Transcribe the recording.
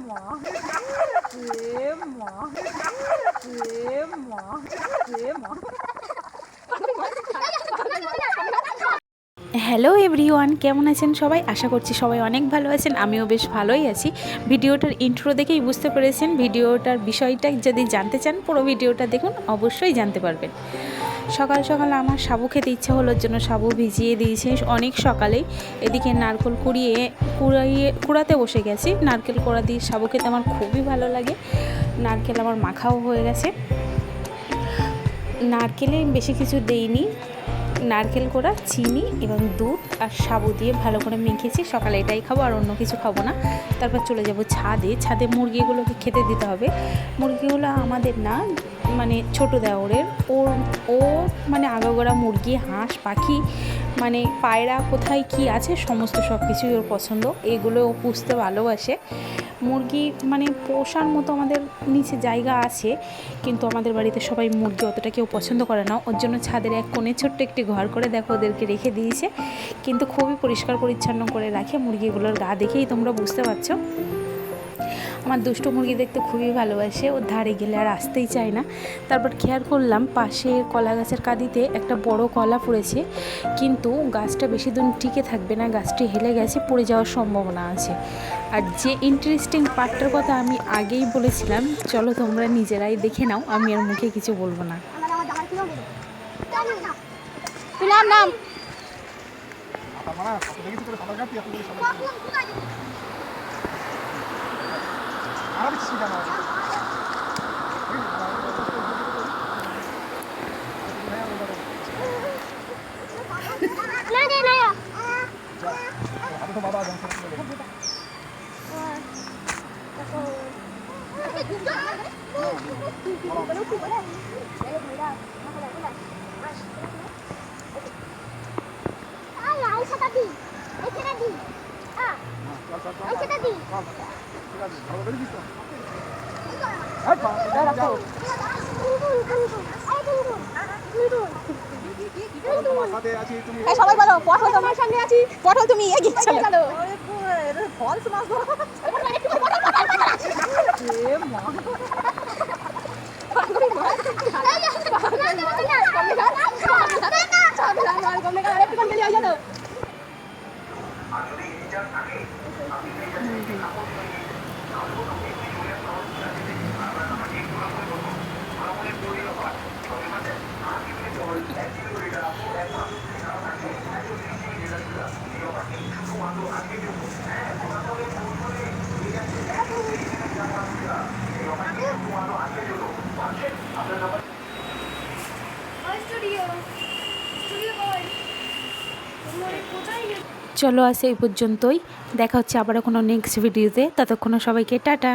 মা এ মা এ মা এ মা। হ্যালো এভরিওয়ান, কেমন আছেন সবাই? আশা করছি সবাই অনেক ভালো আছেন। আমিও বেশ ভালোই আছি। ভিডিওটার ইন্ট্রো দেখেই বুঝতে পেরেছেন ভিডিওটার বিষয়টা যদি জানতে চান পুরো ভিডিওটা দেখুন, অবশ্যই জানতে পারবেন। সকাল সকাল আমার সাবু খেতে ইচ্ছা হলো জন্য সাবু ভিজিয়ে দিয়েছে অনেক সকালেই। এদিকে নারকেল কুড়াতে বসে গেছি। নারকেল কোড়া দিয়ে সাবু খেতে আমার খুবই ভালো লাগে। নারকেল আমার মাখাও হয়ে গেছে। নারকেলে বেশি কিছু দেইনি, নারকেল কোড়া, চিনি এবং দুধ আর সাবু দিয়ে ভালো করে মেখেছি। সকালে এটাই খাবো, আর অন্য কিছু খাবো না। তারপর চলে যাব ছাদে মুরগিগুলোকে খেতে দিতে হবে। মুরগিগুলো আমাদের না, মানে ছোটো দেওরের। ও মানে আগাগোড়া মুরগি, হাঁস, পাখি, মানে পায়রা কোথায় কি আছে সমস্ত সব কিছুই ওর পছন্দ। এগুলো ও পুষতে ভালোবাসে। মুরগি মানে পোষার মতো আমাদের নিচে জায়গা আছে, কিন্তু আমাদের বাড়িতে সবাই মুরগি অতটা কেউ পছন্দ করে না। ওর জন্য ছাদের এক কোণে ছোট্ট একটি ঘর করে দেখো ওদেরকে রেখে দিয়েছে, কিন্তু খুবই পরিষ্কার পরিচ্ছন্ন করে রাখে। মুরগিগুলোর গা দেখেই তোমরা বুঝতে পারছো। আমার দুষ্টু মুরগি দেখতে খুবই ভালোবাসে, ওর ধারে গেলে আর আসতেই চায় না। তারপর খেয়াল করলাম পাশে কলা গাছের কাঁদিতে একটা বড় কলা পড়েছে, কিন্তু গাছটা বেশি দিন টিকে থাকবে না, গাছটি হেলে গেছে, পড়ে যাওয়ার সম্ভাবনা আছে। আর যে ইন্টারেস্টিং পার্টটার কথা আমি আগেই বলেছিলাম, চলো তোমরা নিজেরাই দেখে নাও, আমি আর মুখে কিছু বলবো না। নাম সবাই বলো, পটল তোমার সামনে আছি, পটল তুমি এগিয়ে চলো। ফলস মাছ চলো আসে এই পর্যন্তই, দেখা হচ্ছে আবার কোনো নেক্সট ভিডিওতে। ততক্ষণ সবাইকে টাটা।